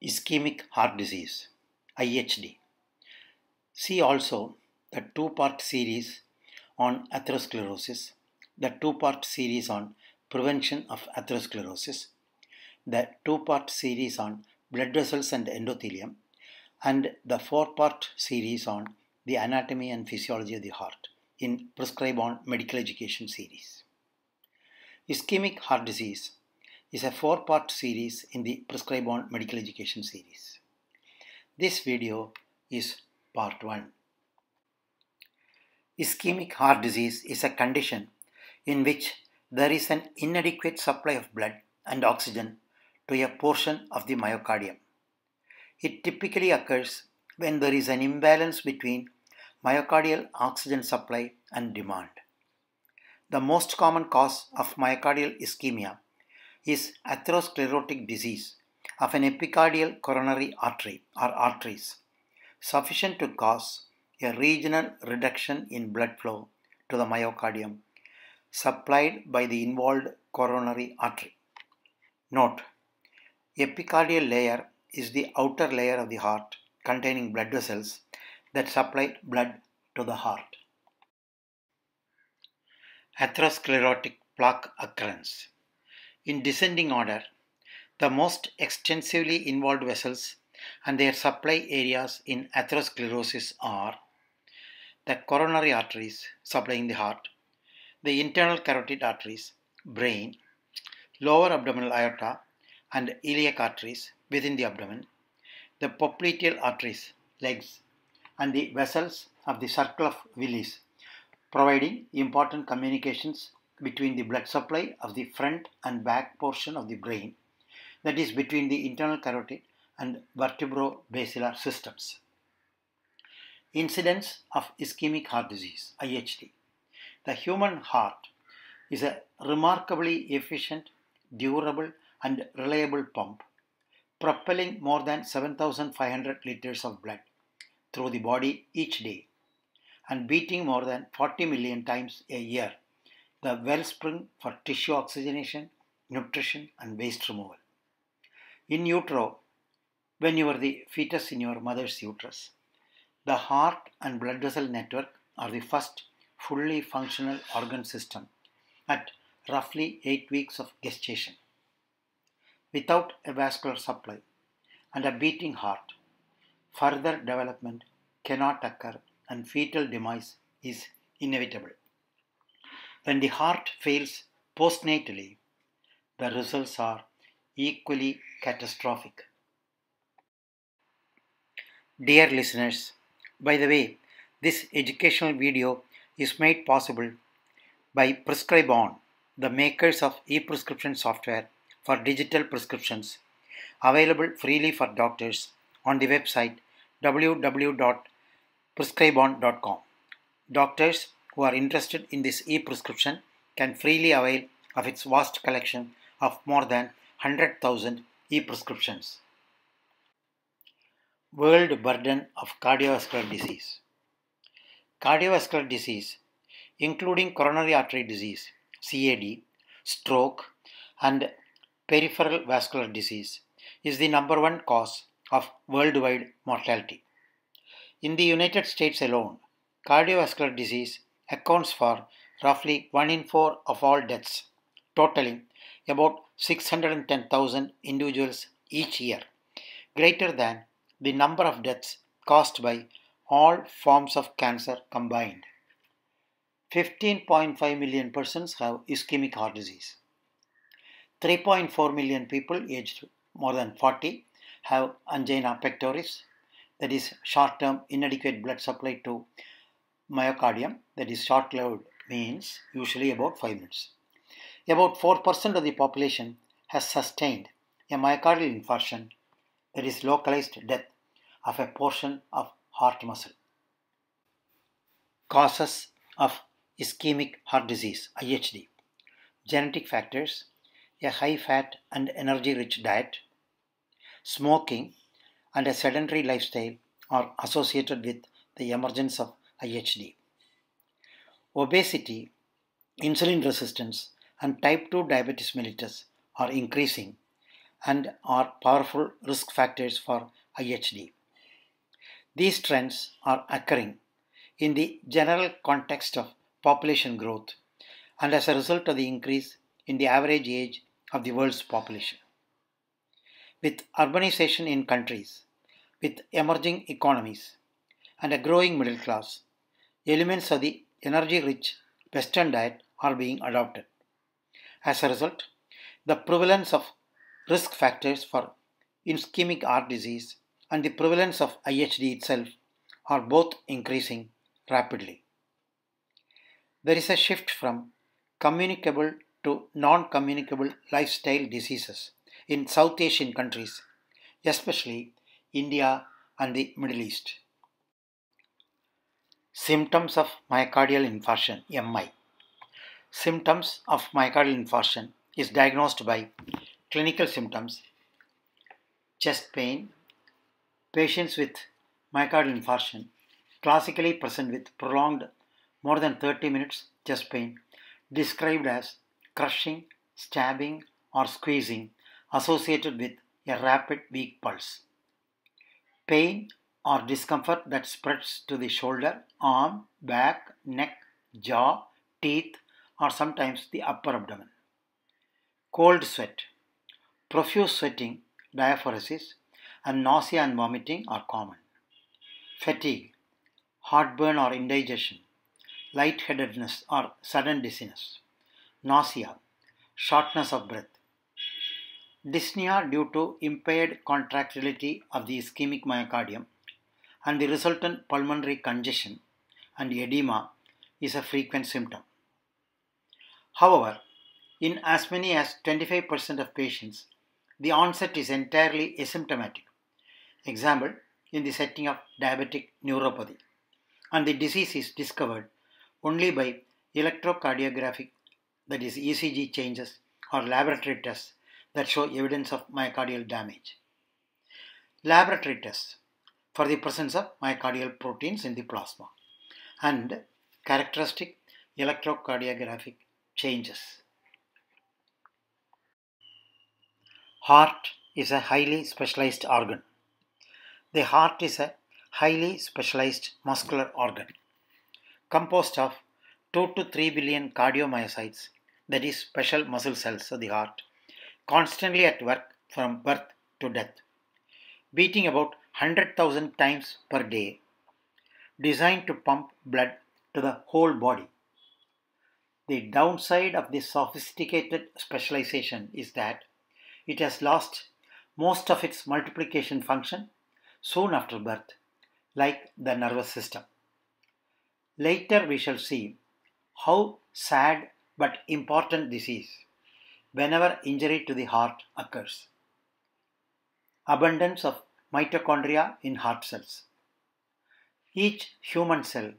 Ischemic heart disease, IHD. See also the two-part series on atherosclerosis, the two-part series on prevention of atherosclerosis, the two-part series on blood vessels and endothelium, and the four-part series on the anatomy and physiology of the heart in Prescribon medical education series. Ischemic heart disease is a four-part series in the Prescribon medical education series. This video is part 1. Ischemic heart disease is a condition in which there is an inadequate supply of blood and oxygen to a portion of the myocardium. It typically occurs when there is an imbalance between myocardial oxygen supply and demand. The most common cause of myocardial ischemia is atherosclerotic disease of an epicardial coronary artery or arteries, sufficient to cause a regional reduction in blood flow to the myocardium supplied by the involved coronary artery. Note: epicardial layer is the outer layer of the heart containing blood vessels that supply blood to the heart. Atherosclerotic plaque occurrence. In descending order, the most extensively involved vessels and their supply areas in atherosclerosis are the coronary arteries supplying the heart, the internal carotid arteries, brain, lower abdominal aorta and iliac arteries within the abdomen, the popliteal arteries, legs, and the vessels of the circle of Willis, providing important communications between the blood supply of the front and back portion of the brain, that is between the internal carotid and vertebro-basilar systems. Incidence of ischemic heart disease, IHD. The human heart is a remarkably efficient, durable and reliable pump, propelling more than 7,500 liters of blood through the body each day and beating more than 40 million times a year, the wellspring for tissue oxygenation, nutrition and waste removal. In utero, when you are the fetus in your mother's uterus, the heart and blood vessel network are the first fully functional organ system at roughly 8 weeks of gestation. Without a vascular supply and a beating heart, further development cannot occur and fetal demise is inevitable. When the heart fails postnatally, the results are equally catastrophic. Dear listeners, by the way, this educational video is made possible by Prescribon, the makers of e-prescription software for digital prescriptions, available freely for doctors on the website www.prescribon.com. Doctors who are interested in this e-prescription can freely avail of its vast collection of more than 100,000 e-prescriptions. World burden of cardiovascular disease. Cardiovascular disease, including coronary artery disease, CAD, stroke, and peripheral vascular disease, is the number one cause of worldwide mortality. In the United States alone, cardiovascular disease accounts for roughly 1 in 4 of all deaths, totaling about 610,000 individuals each year, greater than the number of deaths caused by all forms of cancer combined. 15.5 million persons have ischemic heart disease. 3.4 million people aged more than 40 have angina pectoris, that is short-term inadequate blood supply to myocardium, that is short-lived, means usually about 5 minutes. About 4% of the population has sustained a myocardial infarction, that is localized death of a portion of heart muscle. Causes of ischemic heart disease, IHD. Genetic factors: a high fat and energy rich diet, smoking and a sedentary lifestyle are associated with the emergence of IHD. Obesity, insulin resistance and type 2 diabetes mellitus are increasing, and are powerful risk factors for IHD. These trends are occurring in the general context of population growth and as a result of the increase in the average age of the world's population. With urbanization in countries with emerging economies and a growing middle class, elements of the energy rich Western diet are being adopted. As a result, the prevalence of risk factors for ischemic heart disease and the prevalence of IHD itself are both increasing rapidly. There is a shift from communicable to non communicable lifestyle diseases in South Asian countries, especially India and the Middle East. Symptoms of myocardial infarction (MI). Symptoms of myocardial infarction is diagnosed by clinical symptoms: chest pain. Patients with myocardial infarction classically present with prolonged more than 30 minutes chest pain described as crushing, stabbing or squeezing associated with a rapid weak pulse. Pain or discomfort that spreads to the shoulder, arm, back, neck, jaw, teeth or sometimes the upper abdomen. Cold sweat, profuse sweating, diaphoresis and nausea and vomiting are common. Fatigue, heartburn or indigestion, lightheadedness or sudden dizziness, nausea, shortness of breath. Dyspnea due to impaired contractility of the ischemic myocardium and the resultant pulmonary congestion and edema is a frequent symptom. However, in as many as 25% of patients, the onset is entirely asymptomatic. Example, in the setting of diabetic neuropathy, and the disease is discovered only by electrocardiographic, that is ECG changes or laboratory tests that show evidence of myocardial damage. Laboratory tests for the presence of myocardial proteins in the plasma and characteristic electrocardiographic changes. Heart is a highly specialized organ. The heart is a highly specialized muscular organ composed of 2 to 3 billion cardiomyocytes, that is special muscle cells of the heart, constantly at work from birth to death, beating about 100,000 times per day, designed to pump blood to the whole body. The downside of this sophisticated specialization is that it has lost most of its multiplication function soon after birth, like the nervous system. Later we shall see how sad but important this is whenever injury to the heart occurs. Abundance of mitochondria in heart cells. Each human cell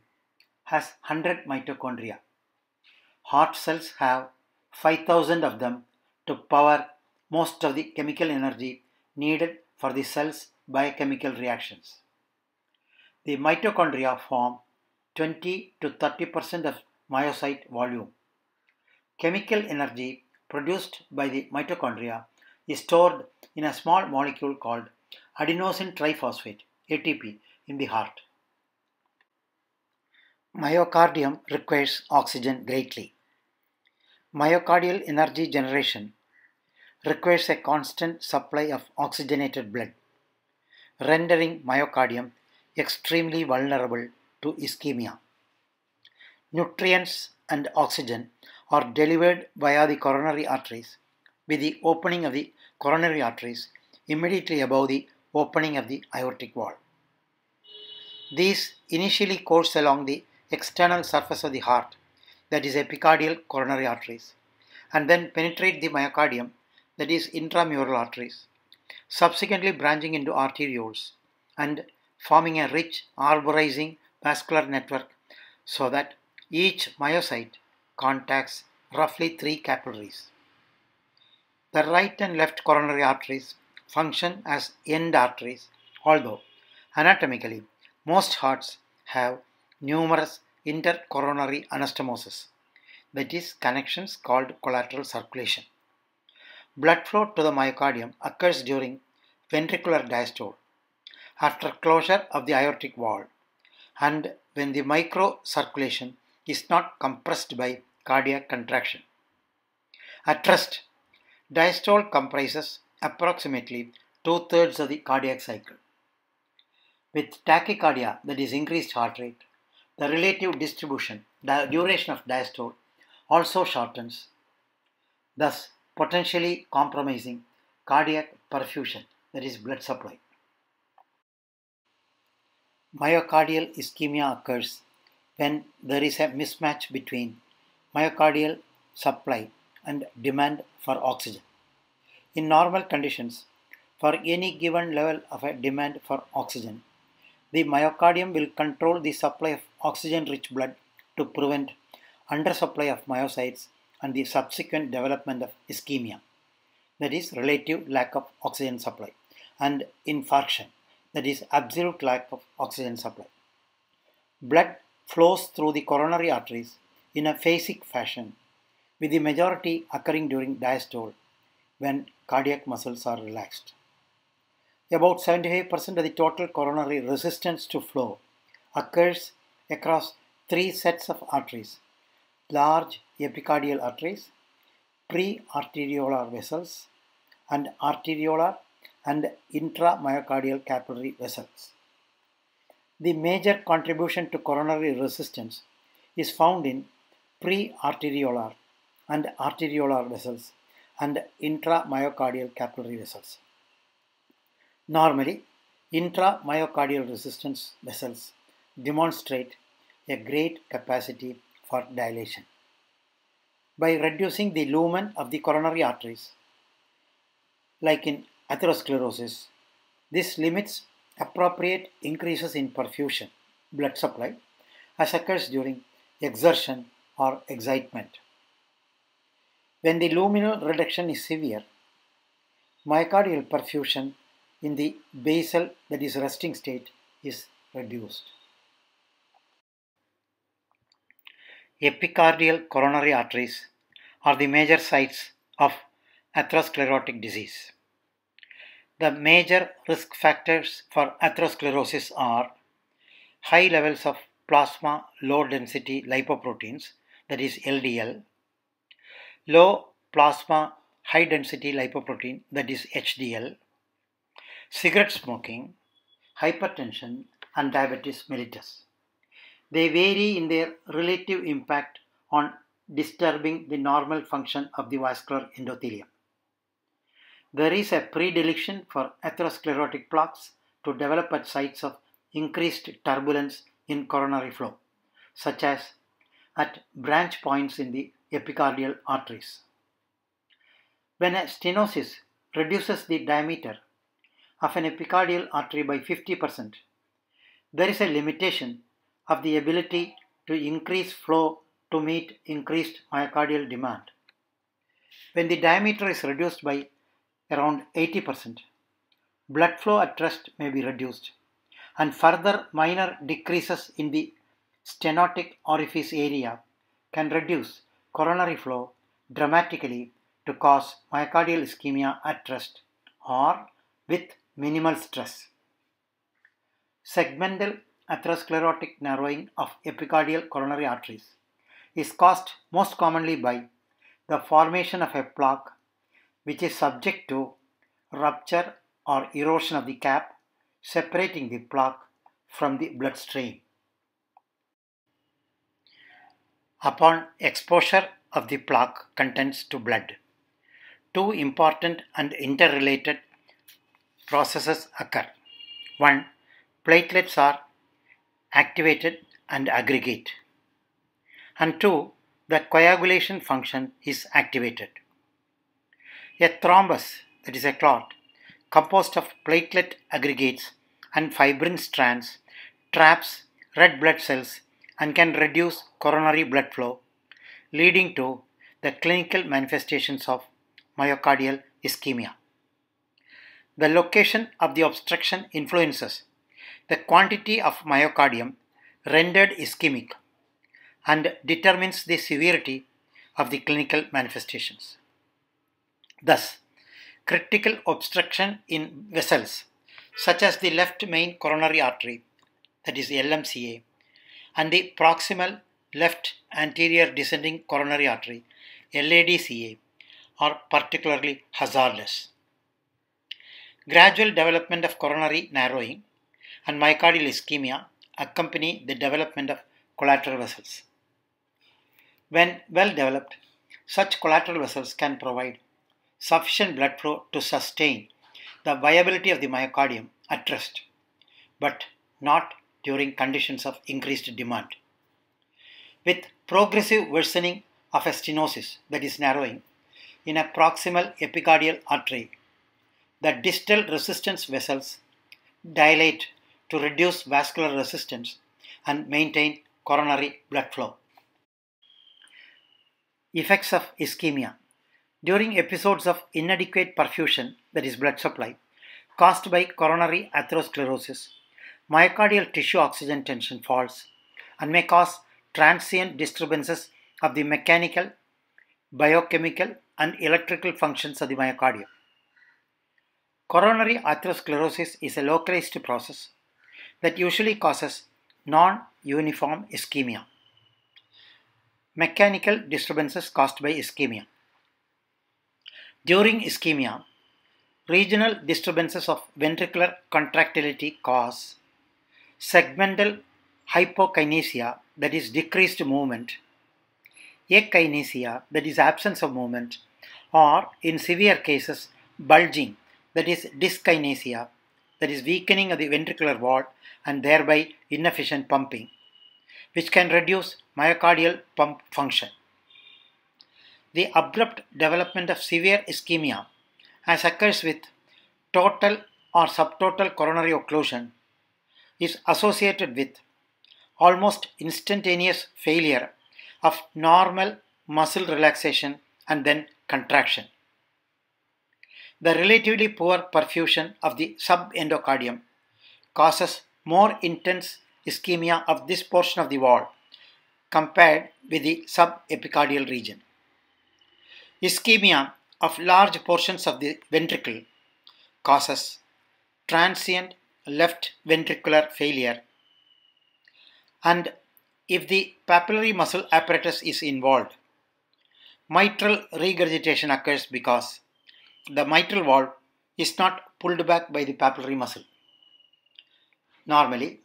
has 100 mitochondria. Heart cells have 5,000 of them to power most of the chemical energy needed for the cell's biochemical reactions. The mitochondria form 20 to 30% of myocyte volume. Chemical energy produced by the mitochondria is stored in a small molecule called adenosine triphosphate (ATP) in the heart. Myocardium requires oxygen greatly. Myocardial energy generation requires a constant supply of oxygenated blood, rendering myocardium extremely vulnerable to ischemia. Nutrients and oxygen are delivered via the coronary arteries with the opening of the coronary arteries immediately above the opening of the aortic valve. These initially course along the external surface of the heart, that is epicardial coronary arteries, and then penetrate the myocardium, that is intramural arteries, subsequently branching into arterioles and forming a rich arborizing vascular network so that each myocyte contacts roughly 3 capillaries. The right and left coronary arteries function as end arteries, although anatomically most hearts have numerous intercoronary anastomosis, that is connections called collateral circulation. Blood flow to the myocardium occurs during ventricular diastole, after closure of the aortic valve, and when the microcirculation is not compressed by cardiac contraction. At rest, diastole comprises approximately two-thirds of the cardiac cycle. With tachycardia, that is increased heart rate, the relative distribution, the duration of diastole also shortens, thus potentially compromising cardiac perfusion, that is blood supply. Myocardial ischemia occurs when there is a mismatch between myocardial supply and demand for oxygen. In normal conditions, for any given level of a demand for oxygen, the myocardium will control the supply of oxygen-rich blood to prevent undersupply of myocytes and the subsequent development of ischemia, that is relative lack of oxygen supply, and infarction, that is absolute lack of oxygen supply. Blood flows through the coronary arteries in a phasic fashion, with the majority occurring during diastole when cardiac muscles are relaxed. About 75% of the total coronary resistance to flow occurs across three sets of arteries: large epicardial arteries, pre-arteriolar vessels, and arteriolar and intramyocardial capillary vessels. The major contribution to coronary resistance is found in pre-arteriolar and arteriolar vessels and intramyocardial capillary vessels. Normally, intramyocardial resistance vessels demonstrate a great capacity for dilation. By reducing the lumen of the coronary arteries, like in atherosclerosis, this limits appropriate increases in perfusion, blood supply, as occurs during exertion or excitement. When the luminal reduction is severe, myocardial perfusion in the basal, that is resting state, is reduced. Epicardial coronary arteries are the major sites of atherosclerotic disease. The major risk factors for atherosclerosis are high levels of plasma low density lipoproteins, that is LDL, low plasma high density lipoprotein, that is HDL, cigarette smoking, hypertension, and diabetes mellitus. They vary in their relative impact on disturbing the normal function of the vascular endothelium. There is a predilection for atherosclerotic plaques to develop at sites of increased turbulence in coronary flow, such as at branch points in the epicardial arteries. When a stenosis reduces the diameter of an epicardial artery by 50%, there is a limitation of the ability to increase flow to meet increased myocardial demand. When the diameter is reduced by around 80%, blood flow at rest may be reduced, and further minor decreases in the stenotic orifice area can reduce coronary flow dramatically to cause myocardial ischemia at rest or with minimal stress. Segmental atherosclerotic narrowing of epicardial coronary arteries is caused most commonly by the formation of a plaque which is subject to rupture or erosion of the cap, separating the plaque from the bloodstream. Upon exposure of the plaque contents to blood, two important and interrelated processes occur. One, platelets are activated and aggregate. And two, the coagulation function is activated. A thrombus, that is a clot, composed of platelet aggregates and fibrin strands, traps red blood cells and can reduce coronary blood flow, leading to the clinical manifestations of myocardial ischemia. The location of the obstruction influences the quantity of myocardium rendered ischemic and determines the severity of the clinical manifestations. Thus, critical obstruction in vessels such as the left main coronary artery, that is LMCA, and the proximal left anterior descending coronary artery, LADCA, are particularly hazardous. Gradual development of coronary narrowing and myocardial ischemia accompany the development of collateral vessels. When well developed, such collateral vessels can provide sufficient blood flow to sustain the viability of the myocardium at rest, but not during conditions of increased demand. With progressive worsening of a stenosis, that is narrowing, in a proximal epicardial artery, the distal resistance vessels dilate to reduce vascular resistance and maintain coronary blood flow. Effects of ischemia. During episodes of inadequate perfusion, that is blood supply, caused by coronary atherosclerosis, myocardial tissue oxygen tension falls and may cause transient disturbances of the mechanical, biochemical, and electrical functions of the myocardium. Coronary atherosclerosis is a localized process that usually causes non-uniform ischemia. Mechanical disturbances caused by ischemia. During ischemia, regional disturbances of ventricular contractility cause segmental hypokinesia, that is decreased movement, akinesia, that is absence of movement, or in severe cases bulging, that is dyskinesia, that is weakening of the ventricular wall and thereby inefficient pumping, which can reduce myocardial pump function. The abrupt development of severe ischemia, as occurs with total or subtotal coronary occlusion, is associated with almost instantaneous failure of normal muscle relaxation and then contraction. The relatively poor perfusion of the subendocardium causes more intense ischemia of this portion of the wall compared with the subepicardial region. Ischemia of large portions of the ventricle causes transient left ventricular failure, and if the papillary muscle apparatus is involved, mitral regurgitation occurs because the mitral valve is not pulled back by the papillary muscle. Normally,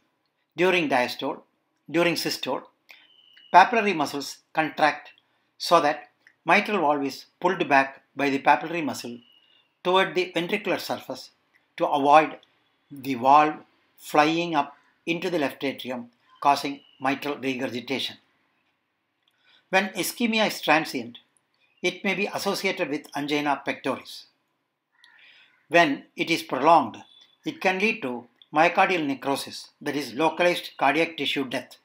during diastole, during systole, papillary muscles contract so that mitral valve is pulled back by the papillary muscle toward the ventricular surface to avoid the valve flying up into the left atrium, causing mitral regurgitation. When ischemia is transient, it may be associated with angina pectoris. When it is prolonged, it can lead to myocardial necrosis, that is localized cardiac tissue death,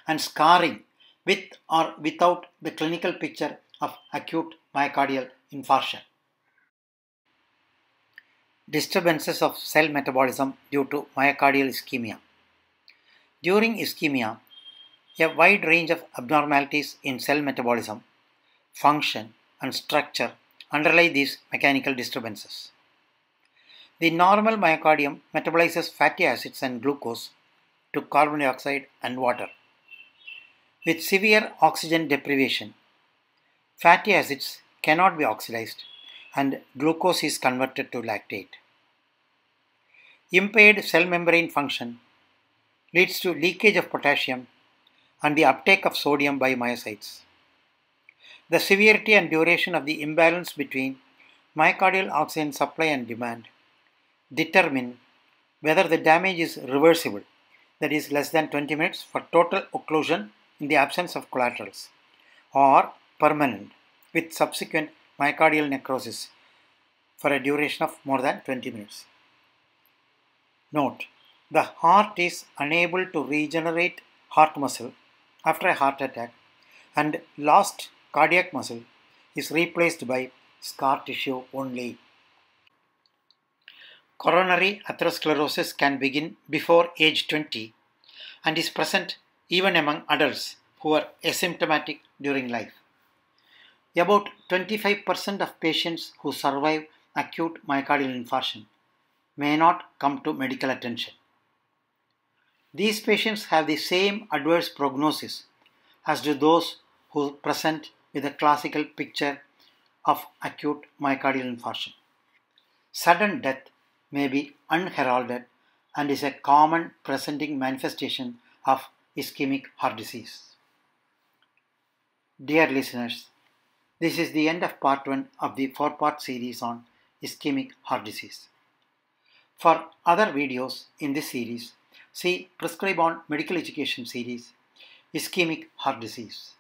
and scarring with or without the clinical picture of acute myocardial infarction. Disturbances of cell metabolism due to myocardial ischemia. During ischemia, a wide range of abnormalities in cell metabolism, function, and structure underlie these mechanical disturbances. The normal myocardium metabolizes fatty acids and glucose to carbon dioxide and water. With severe oxygen deprivation, fatty acids cannot be oxidized and glucose is converted to lactate. Impaired cell membrane function leads to leakage of potassium and the uptake of sodium by myocytes. The severity and duration of the imbalance between myocardial oxygen supply and demand determine whether the damage is reversible, that is less than 20 minutes for total occlusion in the absence of collaterals, or permanent with subsequent myocardial necrosis for a duration of more than 20 minutes. Note: the heart is unable to regenerate heart muscle after a heart attack, and lost cardiac muscle is replaced by scar tissue only. Coronary atherosclerosis can begin before age 20 and is present even among adults who are asymptomatic during life. About 25% of patients who survive acute myocardial infarction may not come to medical attention. These patients have the same adverse prognosis as do those who present with a classical picture of acute myocardial infarction. Sudden death may be unheralded and is a common presenting manifestation of ischemic heart disease. Dear listeners, this is the end of part 1 of the 4-part series on ischemic heart disease. For other videos in this series, see Prescribon Medical Education series, Ischemic Heart Disease.